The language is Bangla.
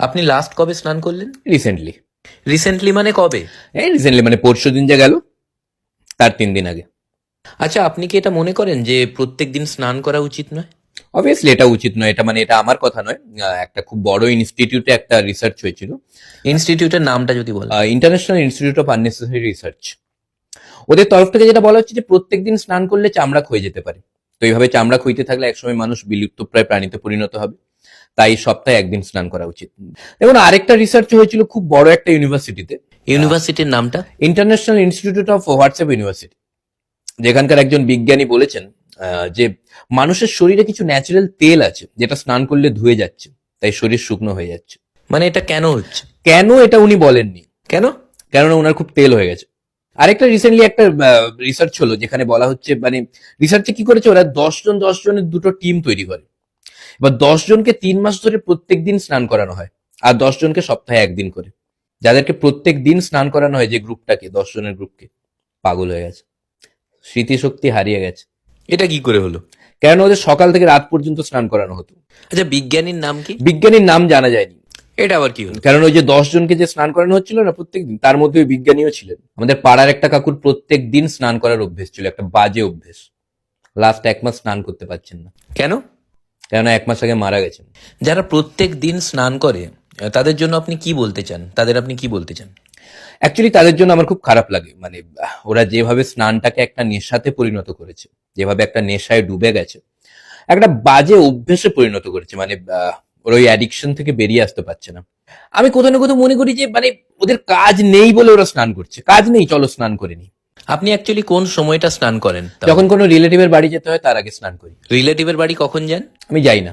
আপনি লাস্ট কবে স্নান করলেন? রিসেন্টলি। রিসেন্টলি মানে কবে? রিসেন্টলি মানে পরশু দিন যা গেল তার 3 দিন আগে। আচ্ছা, আপনি কি এটা মনে করেন যে প্রত্যেক দিন স্নান করা উচিত নয়? অবভিয়াসলি এটা উচিত নয়, এটা আমার কথা নয়। একটা খুব বড় ইনস্টিটিউটে একটা রিসার্চ হয়েছিল, ইনস্টিটিউটের নামটা যদি বলেন। International institute of unnecessary research. ওদের তরফ থেকে যেটা বলা হচ্ছে যে প্রত্যেকদিন স্নান করলে চামড়া ক্ষয়ে যেতে পারে। তো এইভাবে চামড়া ক্ষইতে থাকলে একসময় মানুষ বিলুপ্তপ্রায় প্রাণীতে পরিণত হবে। তাই সপ্তাহে একদিন স্নান করা উচিত। দেখুন, আরেকটা রিসার্চ হয়েছিল খুব বড় একটা ইউনিভার্সিটিতে, ইউনিভার্সিটির নামটা? International institute of WhatsApp university, যেখানকার একজন বিজ্ঞানী বলেছেন যে মানুষের শরীরে কিছু ন্যাচারাল তেল আছে যেটা স্নান করলে ধুয়ে যাচ্ছে, তাই শরীর শুকনো হয়ে যাচ্ছে। মানে এটা কেন হচ্ছে? কেন এটা উনি বলেননি, কেন? কেননা ওনার খুব তেল হয়ে গেছে। আরেকটা রিসেন্টলি একটা রিসার্চ হলো যেখানে বলা হচ্ছে, মানে রিসার্চে কি করেছে ওরা 10 জনের দুটো টিম তৈরি করে। এবার 10 জনকে 3 মাস ধরে প্রত্যেক দিন স্নান করানো হয়, আর 10 জনকে সপ্তাহে একদিন করে। যাদেরকে প্রত্যেক দিন স্নান করানো হয়, যে গ্রুপটাকে, 10 জনের গ্রুপকে, পাগল হয়ে গেছে, স্মৃতিশক্তি হারিয়ে গেছে। এটা কি করে হলো? কেন ওদের সকাল থেকে রাত পর্যন্ত স্নান করানো হতো। আচ্ছা, বিজ্ঞানীর নাম কি? বিজ্ঞানীর নাম জানা যায়নি, এটা আবার কি হলো? কারণ ওই যে 10 জনকে যে স্নান করানো হচ্ছিল না প্রত্যেকদিন, তার মধ্যে ওই বিজ্ঞানীও ছিলেন। আমাদের পাড়ার একটা কাকুর প্রত্যেক দিন স্নান করার অভ্যেস ছিল, একটা বাজে অভ্যেস। লাস্ট 1 মাস স্নান করতে পারছেন না, কেন? কেননা 1 মাস আগে মারা গেছেন। যারা প্রত্যেক দিন স্নান করে তাদের জন্য আপনি কি বলতে চান? আপনি কি বলতে চান? অ্যাকচুয়ালি তাদের জন্য আমার খুব খারাপ লাগে, মানে ওরা যেভাবে স্নানটাকে একটা নেশাতে পরিণত করেছে, যেভাবে একটা নেশায় ডুবে গেছে, একটা বাজে অভ্যেসে পরিণত করেছে, মানে ওরা ওই অ্যাডিকশন থেকে বেরিয়ে আসতে পারছে না। আমি কোথাও না কোথাও মনে করি যে মানে ওদের কাজ নেই বলে ওরা স্নান করছে, কাজ নেই, চলো স্নান করে নি। আপনি অ্যাকচুয়ালি কোন সময়টা স্নান করেন? যখন কোনো রিলেটিভের বাড়ি যেতে হয় তার আগে স্নান করি। রিলেটিভের বাড়ি কখন যান? আমি যাই না।